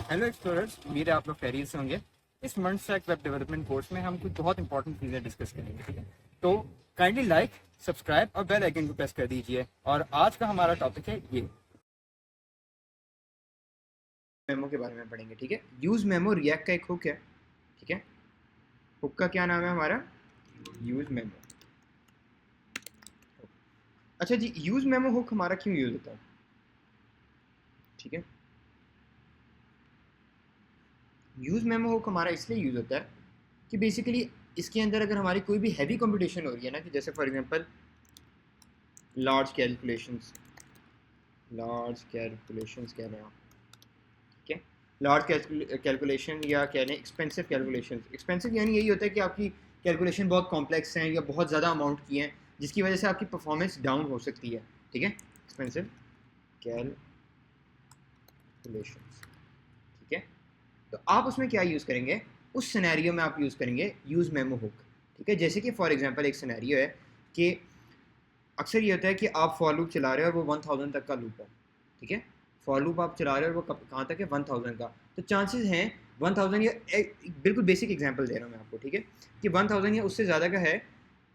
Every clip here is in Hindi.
हेलो एक्सप्लोरर्स, उम्मीद है आप लोग खैरियत से होंगे। इस month stack web development course में हम कुछ बहुत इंपॉर्टेंट चीज़ें डिस्कस करेंगे, ठीक है। तो काइंडली लाइक, सब्सक्राइब और बेल आइकन को प्रेस कर दीजिए। और आज का हमारा टॉपिक है ये। मेमो के बारे में पढ़ेंगे, ठीक है। यूज मेमो रिएक्ट का एक हुक है, ठीक है। हुक का क्या नाम है हमारा? Use memo. अच्छा जी, यूज मेमो हुक हमारा क्यों यूज होता है, ठीक है। यूज मेमो हुक हमारा इसलिए यूज होता है कि बेसिकली इसके अंदर अगर हमारी कोई भी हैवी कंप्यूटेशन हो रही है ना, कि जैसे for example large calculations, large calculations कह रहे हैं आप, ठीक है। लार्ज कैलकुलेशन या कह रहे हैं एक्सपेंसिव कैलकुलेशन। एक्सपेंसिव यानी यही होता है कि आपकी कैलकुलेशन बहुत कॉम्प्लेक्स हैं या बहुत ज़्यादा अमाउंट की हैं, जिसकी वजह से आपकी परफॉर्मेंस डाउन हो सकती है, ठीक है। एक्सपेंसिव कैलकुलेशन, ठीक है। तो आप उसमें क्या यूज़ करेंगे? उस सिनेरियो में आप यूज़ करेंगे यूज़ मेमो हुक, ठीक है। जैसे कि फॉर एग्जांपल एक सिनेरियो है कि अक्सर ये होता है कि आप फॉर लूप चला रहे हो और वो 1000 तक का लूप है, ठीक है। फॉर लूप आप चला रहे हो और वो कहाँ तक है? 1000 का। तो चांसेस हैं 1000 या बिल्कुल बेसिक एग्जांपल दे रहा हूँ मैं आपको, ठीक है, कि 1000 या उससे ज़्यादा का है,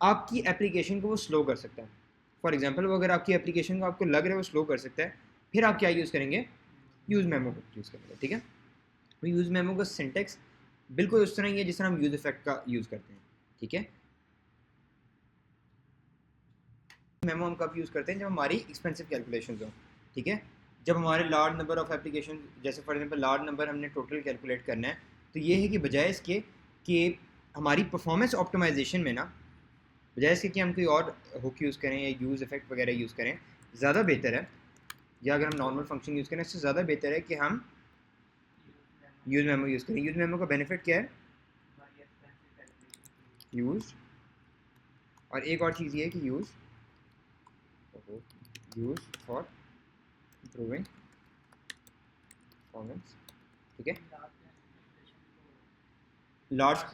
आपकी एप्लीकेशन को वो स्लो कर सकता है। फॉर एग्जांपल वो अगर आपकी एप्लीकेशन को आपको लग रहा है वो स्लो कर सकता है, फिर आप क्या यूज़ करेंगे? यूज़ मेमो यूज़ करेंगे, ठीक है। तो यूज़ मेमो का सिंटेक्स बिल्कुल उस तरह ही है जिस तरह हम यूज़ इफेक्ट का यूज़ करते हैं, ठीक है। मेमो हम कब यूज़ करते हैं? जब हमारी एक्सपेंसिव कैलकुलेशन हो, ठीक है। जब हमारे लार्ज नंबर ऑफ एप्लीकेशन, जैसे फॉर एग्जांपल लार्ज नंबर हमने टोटल कैलकुलेट करना है, तो ये है कि बजाय इसके कि हमारी परफॉर्मेंस ऑप्टिमाइजेशन में ना, बजाय इसके कि हम कोई और हुक यूज़ करें या यूज़ इफेक्ट वगैरह यूज़ करें, ज़्यादा बेहतर है, या अगर हम नॉर्मल फंक्शन यूज़ करें इससे ज़्यादा बेहतर है कि हम यूज़ मेमो यूज़ करें। यूज़ मेमो का बेनिफिट क्या है? यूज़, और एक और चीज़ ये है कि यूज़ फॉर इम्प्रूविंग परफॉर्मेंस, ठीक है। लार्ज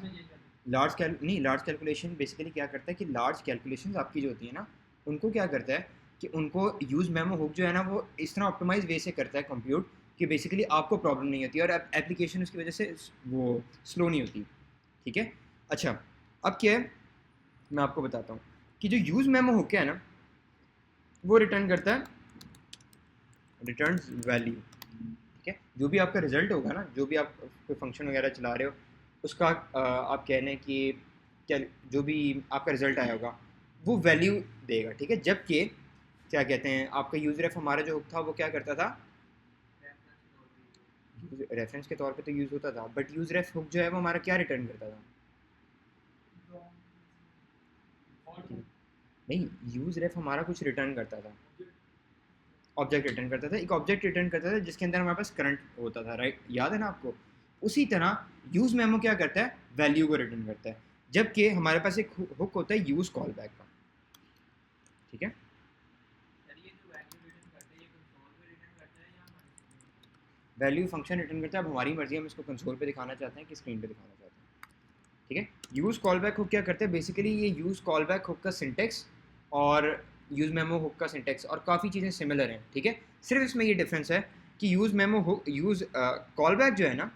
लार्ज कैल नहीं, लार्ज कैलकुलेशन बेसिकली क्या करता है कि लार्ज कैलकुलेशंस आपकी जो होती है ना, उनको क्या करता है कि उनको यूज़ मेमो हुक जो है ना, वो इस तरह ऑप्टिमाइज वे से करता है कंप्यूट, कि बेसिकली आपको प्रॉब्लम नहीं होती और एप्लीकेशन उसकी वजह से वो स्लो नहीं होती, ठीक है। अच्छा, अब क्या है, मैं आपको बताता हूँ कि जो यूज़ मेमो हुक है ना, वो रिटर्न करता है रिटर्न वैल्यू, ठीक है। जो भी आपका रिजल्ट होगा ना, जो भी आप कोई फंक्शन वगैरह चला रहे हो, उसका आप कह रहे हैं कि क्या, जो भी आपका रिजल्ट आया होगा वो वैल्यू देगा, ठीक है। जबकि क्या कहते हैं, आपका यूज़ रेफ हमारा जो था वो क्या करता था? रेफरेंस के तौर पे तो यूज़ होता था, बट यूज़ रेफ हुक जो है वो हमारा क्या रिटर्न करता था? नहीं, यूज़ रेफ हमारा कुछ रिटर्न करता था, ऑब्जेक्ट रिटर्न करता था, एक ऑब्जेक्ट रिटर्न करता था जिसके अंदर हमारे पास करंट होता था, राइट, याद है ना आपको? उसी तरह यूज़ मेमो क्या करता है? वैल्यू को रिटर्न करता है। जबकि हमारे पास एक हुक होता है यूज़ कॉल बैक का, ठीक है। वैल्यू फंक्शन रिटर्न करता है, अब हमारी मर्जी, हम इसको कंसोल पे दिखाना चाहते हैं कि स्क्रीन पे दिखाना चाहते हैं, ठीक है। यूज़ कॉल बैक हुक क्या करते हैं? बेसिकली ये यूज़ कॉल बैक हुक का सिंटेक्स और यूज़ मेमो हुक का सिंटेक्स और काफ़ी चीज़ें सिमिलर हैं, ठीक है। सिर्फ इसमें ये डिफरेंस है कि use memo hook, use call back जो है ना,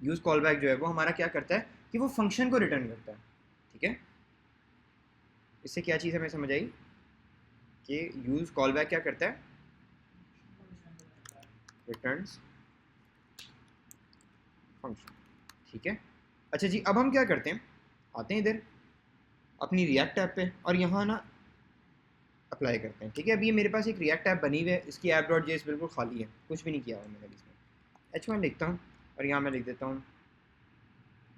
यूज़ कॉल बैक जो है वो हमारा क्या करता है कि वो फंक्शन को रिटर्न करता है, ठीक है। इससे क्या चीज़ हमें समझ आई कि यूज़ कॉल बैक क्या करता है? रिटर्न्स फंक्शन, ठीक है। अच्छा जी, अब हम क्या करते हैं, आते हैं इधर अपनी रिएक्ट ऐप पे और यहाँ ना अप्लाई करते हैं, ठीक है। अभी ये मेरे पास एक रिएक्ट ऐप बनी हुई है, इसकी ऐप डॉट जेएस बिल्कुल खाली है, कुछ भी नहीं किया हुआ मैंने इसमें। H1 लिखता हूँ और यहाँ मैं लिख देता हूँ,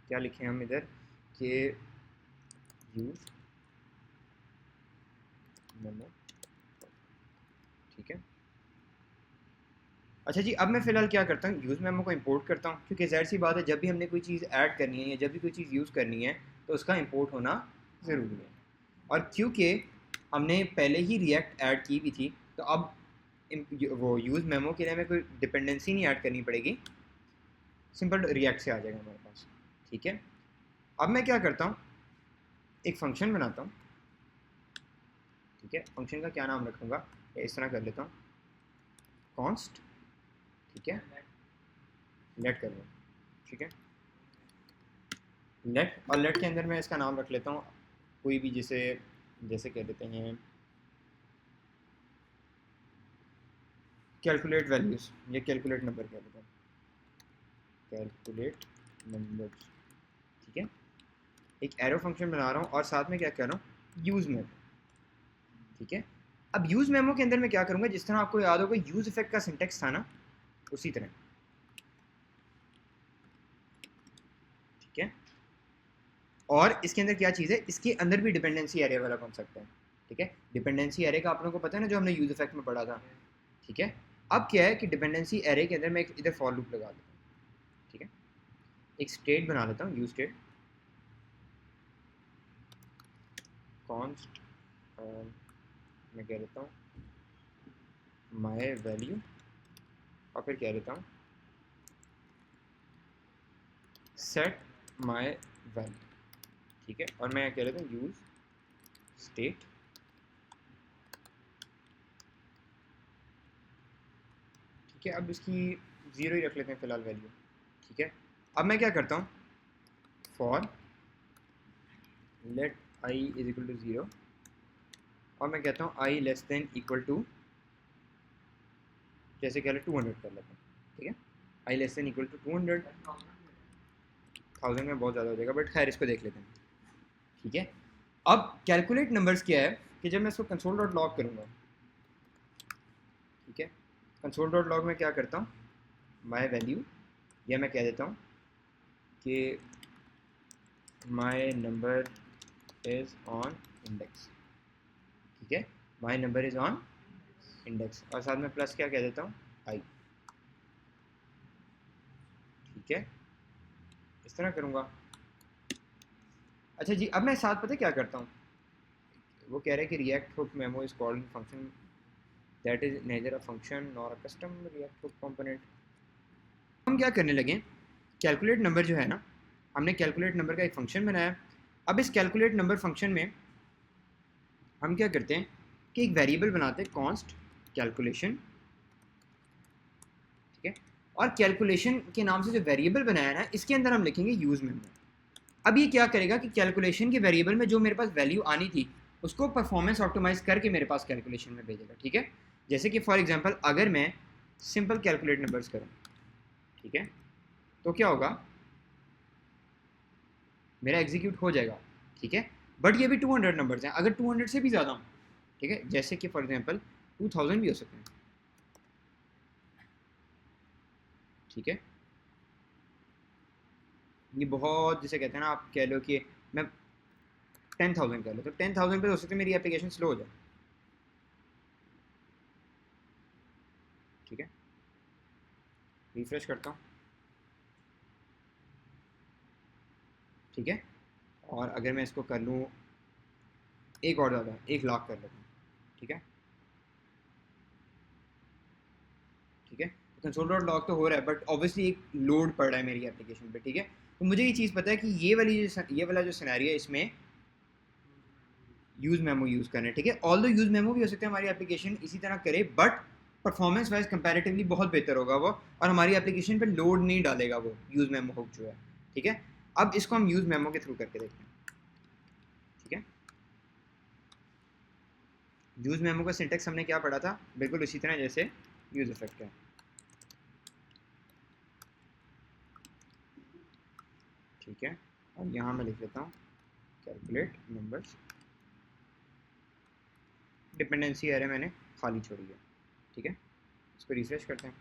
क्या लिखें हम इधर, कि यूज़ मेमो, ठीक है। अच्छा जी, अब मैं फ़िलहाल क्या करता हूँ, यूज़ मेमो को इंपोर्ट करता हूँ, क्योंकि ज़ाहिर सी बात है जब भी हमने कोई चीज़ ऐड करनी है या जब भी कोई चीज़ यूज़ करनी है तो उसका इंपोर्ट होना ज़रूरी है। और क्योंकि हमने पहले ही रिएक्ट ऐड की भी थी, तो अब वो यूज़ मेमो के लिए हमें कोई डिपेंडेंसी नहीं ऐड करनी पड़ेगी, सिंपल रिएक्ट से आ जाएगा हमारे पास, ठीक है। अब मैं क्या करता हूँ, एक फ़ंक्शन बनाता हूँ, ठीक है। फंक्शन का क्या नाम रखूँगा, इस तरह कर लेता हूँ, कॉन्स्ट, ठीक है। लेट कर लो, ठीक है। लेट, और लेट के अंदर मैं इसका नाम रख लेता हूँ कोई भी, जिसे जैसे कह देते हैं कैलकुलेट वैल्यूज़, ये कैलकुलेट नंबर कह देते हैं, कैलकुलेट नंबर्स, ठीक है। एक एरो फंक्शन बना रहा हूँ और साथ में क्या कर रहा हूँ, यूज़ मेमो, ठीक है। अब यूज़ मेमो के अंदर मैं क्या करूँगा, जिस तरह आपको याद होगा यूज़ इफेक्ट का सिंटेक्स था ना, उसी तरह, ठीक है। और इसके अंदर क्या चीज़ है, इसके अंदर भी डिपेंडेंसी एरे वाला कॉन्सेप्ट है, ठीक है। डिपेंडेंसी एरे का आप लोगों को पता है ना, जो हमने यूज़ इफेक्ट में पढ़ा था, ठीक है। अब क्या है कि डिपेंडेंसी एरे के अंदर मैं एक इधर फॉर लूप लगा देता हूँ, ठीक है। एक स्टेट बना लेता हूँ, यूज स्टेट कॉन्स्ट, मैं कह देता हूँ माय वैल्यू, और फिर कह देता हूँ सेट माय वैल्यू, ठीक है। और मैं कह देता हूँ यूज स्टेट, ठीक है। अब इसकी ज़ीरो ही रख लेते हैं फिलहाल वैल्यू, ठीक है। अब मैं क्या करता हूँ, for let I is equal to zero, और मैं कहता हूँ I less than equal to, जैसे कह ले 200 कर लेते हैं, ठीक है। I less than equal to 200, 1000 में बहुत ज़्यादा हो जाएगा, बट खैर इसको देख लेते हैं, ठीक है। अब कैलकुलेट नंबर्स क्या है कि जब मैं इसको कंसोल डॉट लॉग करूँगा, ठीक है, कंसोल डॉट लॉग में क्या करता हूँ, माय वैल्यू, या मैं कह देता हूँ कि my number is on index, ठीक है। My number is on index, और साथ में प्लस क्या कह देता हूँ, आई, ठीक है। इस तरह करूँगा। अच्छा जी, अब मैं साथ पता क्या करता हूँ, वो कह रहे हैं कि react hook memo is called function that is nether a function nor a custom react hook component. हम क्या करने लगे, कैलकुलेट नंबर जो है ना, हमने कैलकुलेट नंबर का एक फंक्शन बनाया। अब इस कैलकुलेट नंबर फंक्शन में हम क्या करते हैं कि एक वेरिएबल बनाते हैं कॉन्स्ट कैलकुलेशन, ठीक है। और कैलकुलेशन के नाम से जो वेरिएबल बनाया ना, इसके अंदर हम लिखेंगे यूज़ मेमो। अब ये क्या करेगा कि कैलकुलेशन के वेरिएबल में जो मेरे पास वैल्यू आनी थी उसको परफॉर्मेंस ऑप्टिमाइज करके मेरे पास कैलकुलेशन में भेजेगा, ठीक है। जैसे कि फॉर एग्जांपल अगर मैं सिंपल कैलकुलेट नंबर्स करूँ, ठीक है, तो क्या होगा, मेरा एग्जीक्यूट हो जाएगा, ठीक है। बट ये भी 200 नंबर्स हैं, अगर 200 से भी ज़्यादा, ठीक है, जैसे कि फॉर एग्जांपल 2000 भी हो सकते हैं, ठीक है। ये बहुत, जिसे कहते हैं ना, आप कह लो कि मैं 10,000 कह लो, तो 10,000 पे हो सकता है मेरी एप्लीकेशन स्लो हो जाए, ठीक है। रिफ्रेश करता हूँ, ठीक है। और अगर मैं इसको कर लूँ एक और ज़्यादा, 1 लाख कर लेता हूँ, ठीक है, ठीक है। तो कंसोल डॉट लॉग तो हो रहा है, बट ऑब्वियसली एक लोड पड़ रहा है मेरी एप्लीकेशन पे, ठीक है। तो मुझे ये चीज़ पता है कि ये वाला जो सिनेरियो है, इसमें यूज़ मेमो यूज़ करना है, ठीक है। ऑल दो यूज़ मेमो भी हो सकता है हमारी एप्लीकेशन इसी तरह करे, बट परफॉर्मेंस वाइज कंपैरेटिवली बहुत बेहतर होगा वो, और हमारी एप्लीकेशन पे लोड नहीं डालेगा वो यूज़ मेमो हुक जो है, ठीक है। अब इसको हम यूज़ मेमो के थ्रू करके देखते हैं, ठीक है। यूज़ मेमो का सिंटेक्स हमने क्या पढ़ा था, बिल्कुल उसी तरह जैसे यूज़ इफेक्ट है, ठीक है। और यहाँ मैं लिख लेता हूँ कैलकुलेट नंबर्स, डिपेंडेंसी एरे मैंने खाली छोड़ी है, ठीक है। इसको रिफ्रेश करते हैं,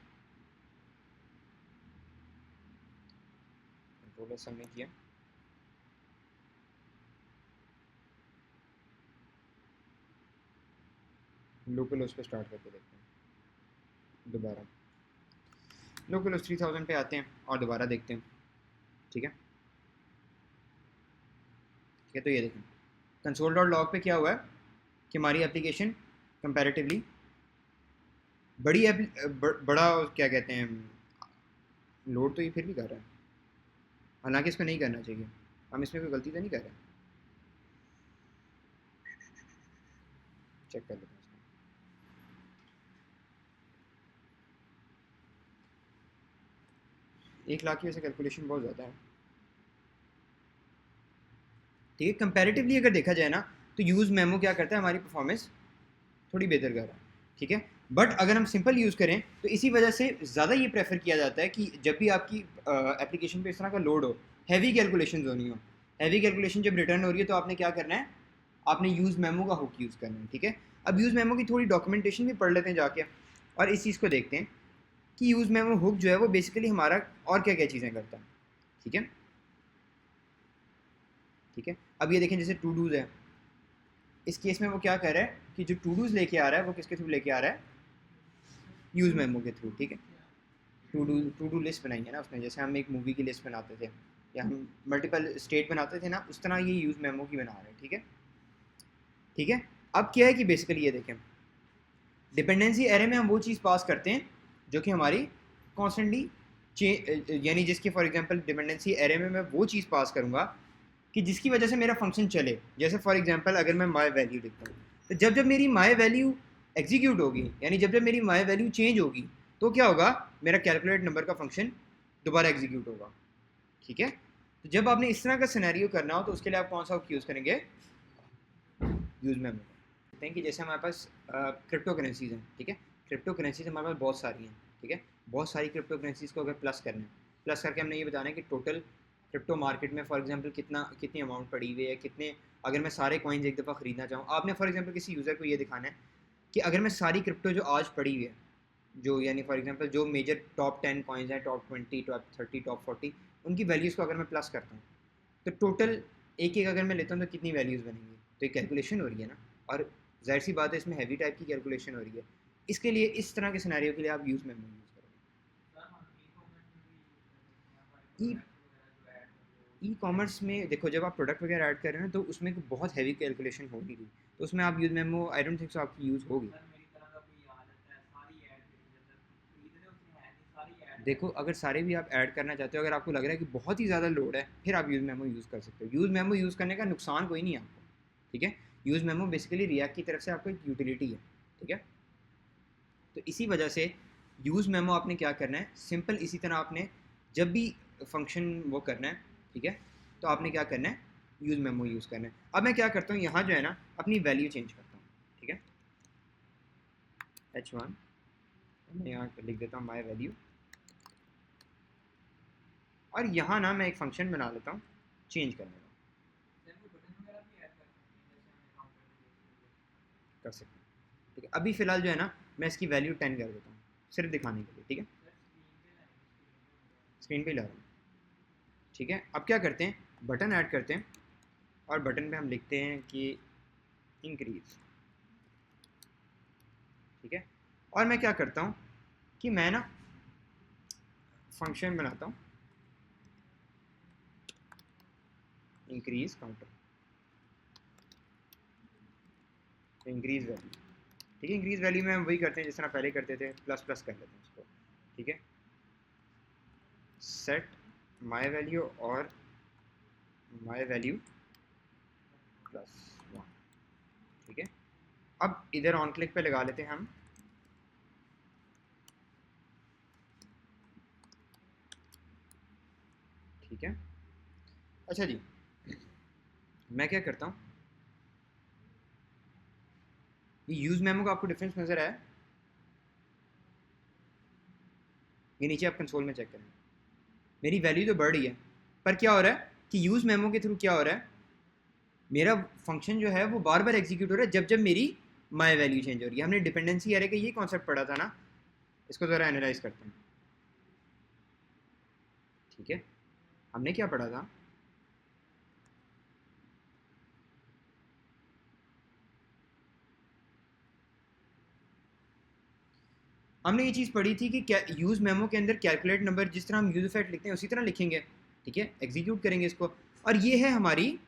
कंट्रोल एस हमने किया, लोकल उस पर स्टार्ट करके देखते हैं दोबारा, लोकल उस 3000 पे आते हैं और दोबारा देखते हैं, ठीक है। ठीक है, तो ये देखें कंसोल डॉट लॉग पे क्या हुआ है कि हमारी एप्लीकेशन कंपैरेटिवली बड़ी बड़ा क्या कहते हैं, लोड तो ये फिर भी कर रहा है, हालांकि इसको नहीं करना चाहिए, हम इसमें कोई गलती तो नहीं कर रहे हैं, चेक कर लेते हैं इसको। 1 लाख की वजह से कैलकुलेशन बहुत ज़्यादा है, ठीक है। कंपैरेटिवली अगर देखा जाए ना तो यूज़ मेमो क्या करता है, हमारी परफॉर्मेंस थोड़ी बेहतर कर रहा है, ठीक है। बट अगर हम सिंपल यूज़ करें तो इसी वजह से ज़्यादा ये प्रेफर किया जाता है कि जब भी आपकी एप्लीकेशन पे इस तरह का लोड हो, हैवी कैलकुलेशन होनी हो, हैवी कैलकुलेशन जब रिटर्न हो रही है तो आपने क्या करना है, आपने यूज़ मेमो का हुक यूज़ करना है, ठीक है। अब यूज़ मेमो की थोड़ी डॉक्यूमेंटेशन भी पढ़ लेते हैं जाके और इस चीज़ को देखते हैं कि यूज़ मेमो हुक जो है वो बेसिकली हमारा और क्या क्या चीज़ें करता है, ठीक है। ठीक है, अब ये देखें जैसे टू डूज़ है, इस केस में वो क्या कर रहा है कि जो टू डूज़ लेके आ रहा है वो किसके थ्रू लेके आ रहा है, यूज़ मेमो के थ्रू, ठीक है। टू डू लिस्ट बनाई है ना उसने, जैसे हम एक मूवी की लिस्ट बनाते थे या हम मल्टीपल स्टेट बनाते थे ना, उस तरह ये यूज़ मेमो की बना रहे हैं, ठीक है। ठीक है, अब क्या है कि बेसिकली ये देखें, डिपेंडेंसी एरे में हम वो चीज़ पास करते हैं जो कि हमारी कॉन्स्टेंटली यानी जिसकी फॉर एग्जांपल डिपेंडेंसी एरे में मैं वो चीज़ पास करूँगा कि जिसकी वजह से मेरा फंक्शन चले। जैसे फॉर एग्जांपल अगर मैं माई वैल्यू लिखता हूँ तो जब जब मेरी माई वैल्यू एग्जीक्यूट होगी, यानी जब जब मेरी माई वैल्यू चेंज होगी तो क्या होगा, मेरा कैलकुलेट नंबर का फंक्शन दोबारा एग्जीक्यूट होगा, ठीक है। तो जब आपने इस तरह का सिनेरियो करना हो तो उसके लिए आप कौन सा यूज़ करेंगे, यूज़ मेमो कहते हैं कि जैसे हमारे पास क्रिप्टो करेंसीज हैं, ठीक है। क्रिप्टो करेंसीज हमारे पास बहुत सारी हैं, ठीक है। बहुत सारी क्रिप्टो करेंसीज को अगर प्लस करना है, प्लस करके हमने ये बताना है कि टोटल क्रिप्टो मार्केट में फॉर एग्जांपल कितनी अमाउंट पड़ी हुई है, कितने, अगर मैं सारे कॉइन्स एक दफ़ा ख़रीदना चाहूँ, आपने फॉर एग्जांपल किसी यूज़र को ये दिखाना है कि अगर मैं सारी क्रिप्टो जो आज पड़ी हुई है, जो यानी फॉर एग्जांपल जो मेजर टॉप 10 कॉइन्स हैं, टॉप 20, टॉप 30, टॉप 40, उनकी वैल्यूज़ को अगर मैं प्लस करता हूँ तो टोटल एक एक अगर मैं लेता हूँ तो कितनी वैल्यूज़ बनेंगी, तो एक कैलकुलेशन हो रही है ना, और जाहिर सी बात है इसमें हैवी टाइप की कैलकुलेशन हो रही है। इसके लिए इस तरह के सिनेरियो के लिए आप यूज़ मेमो यूज़ करोगे। ई कॉमर्स में देखो जब आप प्रोडक्ट वगैरह ऐड कर रहे हैं ना तो उसमें बहुत हैवी कैलकुलेशन होगी भी, तो उसमें आप use memo I don't think so आपकी यूज़ होगी। देखो अगर सारे भी आप ऐड करना चाहते हो, अगर आपको लग रहा है कि बहुत ही ज़्यादा लोड है, फिर आप यूज़ मेमो यूज़ कर सकते हो। यूज़ मेमो यूज़ करने का नुकसान कोई नहीं है आपको, ठीक है। यूज़ मेमो बेसिकली रिएक्ट की तरफ से आपको एक यूटिलिटी है, ठीक है। तो इसी वजह से यूज़ मेमो आपने क्या करना है, सिंपल इसी तरह आपने जब भी फंक्शन वो करना है, ठीक है, तो आपने क्या करना है, यूज़ मेमो यूज़ करना है। अब मैं क्या करता हूँ, यहाँ जो है ना अपनी वैल्यू चेंज करता हूँ, ठीक है। H1 मैं यहाँ पर लिख देता हूँ माई वैल्यू, और यहाँ ना मैं एक फ़ंक्शन बना लेता हूँ चेंज करने का, कर सकते हैं, ठीक है। अभी फ़िलहाल जो है ना मैं इसकी वैल्यू 10 कर देता हूँ सिर्फ दिखाने के लिए, ठीक है। स्क्रीन पे ला रहा हूँ, ठीक है। अब क्या करते हैं, बटन ऐड करते हैं और बटन पे हम लिखते हैं कि इंक्रीज, ठीक है। और मैं क्या करता हूँ कि मैं ना फंक्शन बनाता हूँ इंक्रीज काउंटर, इंक्रीज वैल्यू, ठीक है। इंक्रीज वैल्यू में हम वही करते हैं जिस तरह पहले करते थे, प्लस प्लस कर लेते हैं उसको, ठीक है। सेट माई वैल्यू और माई वैल्यू +1, ठीक है। अब इधर ऑन क्लिक पे लगा लेते हैं हम, ठीक है। अच्छा जी, मैं क्या करता हूँ, ये यूज़ मेमो का आपको डिफरेंस नज़र आया, ये नीचे आप कंसोल में चेक करें, मेरी वैल्यू तो बढ़ रही है, पर क्या हो रहा है कि यूज़ मेमो के थ्रू क्या हो रहा है, मेरा फंक्शन जो है वो बार बार एग्जीक्यूट हो रहा है जब जब मेरी माई वैल्यू चेंज हो रही है। हमने डिपेंडेंसी एरे का ये कॉन्सेप्ट पढ़ा था ना, इसको ज़रा एनालाइज करते हैं, ठीक है। हमने क्या पढ़ा था, हमने ये चीज़ पढ़ी थी कि क्या यूज़ मेमो के अंदर कैलकुलेट नंबर जिस तरह हम यूज़ इफेक्ट लिखते हैं उसी तरह लिखेंगे, ठीक है, एग्जीक्यूट करेंगे इसको, और ये है हमारी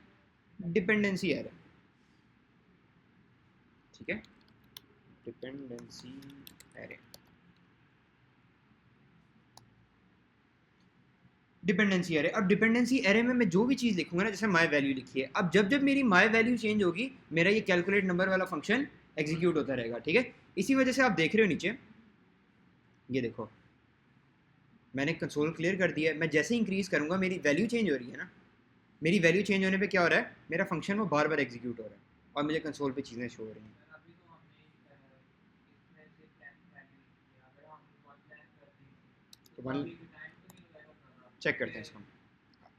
डिपेंडेंसी एरे, ठीक है। डिपेंडेंसी एरे, डिपेंडेंसी एरे, अब डिपेंडेंसी एरे में मैं जो भी चीज़ लिखूंगा ना, जैसे माई वैल्यू लिखी है, अब जब जब मेरी माई वैल्यू चेंज होगी मेरा ये कैलकुलेट नंबर वाला फंक्शन एग्जीक्यूट होता रहेगा, ठीक है। इसी वजह से आप देख रहे हो नीचे, ये देखो मैंने कंसोल क्लियर कर दिया है, मैं जैसे ही इंक्रीज़ करूँगा मेरी वैल्यू चेंज हो रही है ना, मेरी वैल्यू चेंज होने पे क्या हो रहा है, मेरा फंक्शन वो बार बार एग्जीक्यूट हो रहा है और मुझे कंसोल पे चीज़ें शो हो रही हैं। तो वन चेक करते हैं इसको,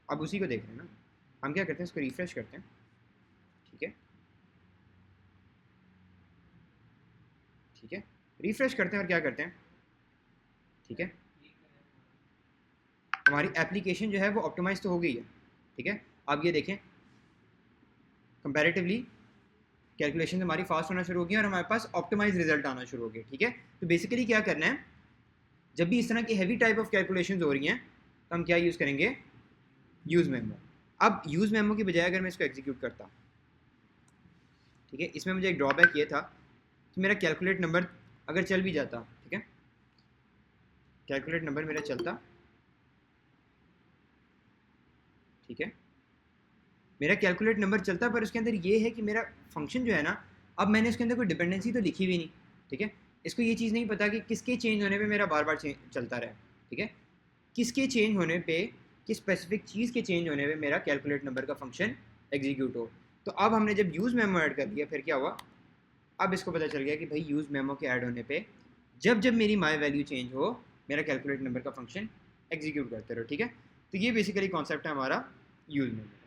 अब उसी को देख रहे हैं ना, हम क्या करते हैं, इसको रिफ्रेश करते हैं, ठीक है, ठीक है, रिफ्रेश करते हैं और क्या करते हैं, ठीक है, हमारी एप्लीकेशन जो है वो ऑप्टिमाइज तो हो गई है, ठीक है। अब ये देखें कंपैरेटिवली कैलकुलेशन हमारी फास्ट होना शुरू हो गई और हमारे पास ऑप्टिमाइज रिजल्ट आना शुरू हो गए, ठीक है। तो बेसिकली क्या करना है, जब भी इस तरह की हैवी टाइप ऑफ कैलकुलेशन हो रही हैं तो हम क्या यूज़ करेंगे, यूज़ मेमो। अब यूज़ मेमो की बजाय अगर मैं इसको एग्जीक्यूट करता, ठीक है, इसमें मुझे एक ड्रॉबैक ये था कि मेरा कैलकुलेट नंबर अगर चल भी जाता, ठीक है, कैलकुलेट नंबर मेरा चलता, ठीक है, मेरा कैलकुलेट नंबर चलता, पर उसके अंदर ये है कि मेरा फंक्शन जो है ना, अब मैंने इसके अंदर कोई डिपेंडेंसी तो लिखी भी नहीं, ठीक है। इसको ये चीज़ नहीं पता कि किसके चेंज होने पे मेरा बार बार चलता रहा, ठीक है, किसके चेंज होने पे, किस स्पेसिफिक चीज़ के चेंज होने पे मेरा कैलकुलेट नंबर का फंक्शन एग्जीक्यूट हो। तो अब हमने जब यूज़ मेमो ऐड कर दिया, फिर क्या हुआ, अब इसको पता चल गया कि भाई यूज़ मेमो के ऐड होने पे जब जब मेरी माई वैल्यू चेंज हो, मेरा कैलकुलेट नंबर का फंक्शन एग्जीक्यूट करते रहो, ठीक है। तो ये बेसिकली कॉन्सेप्ट है हमारा यूज़ मेमो।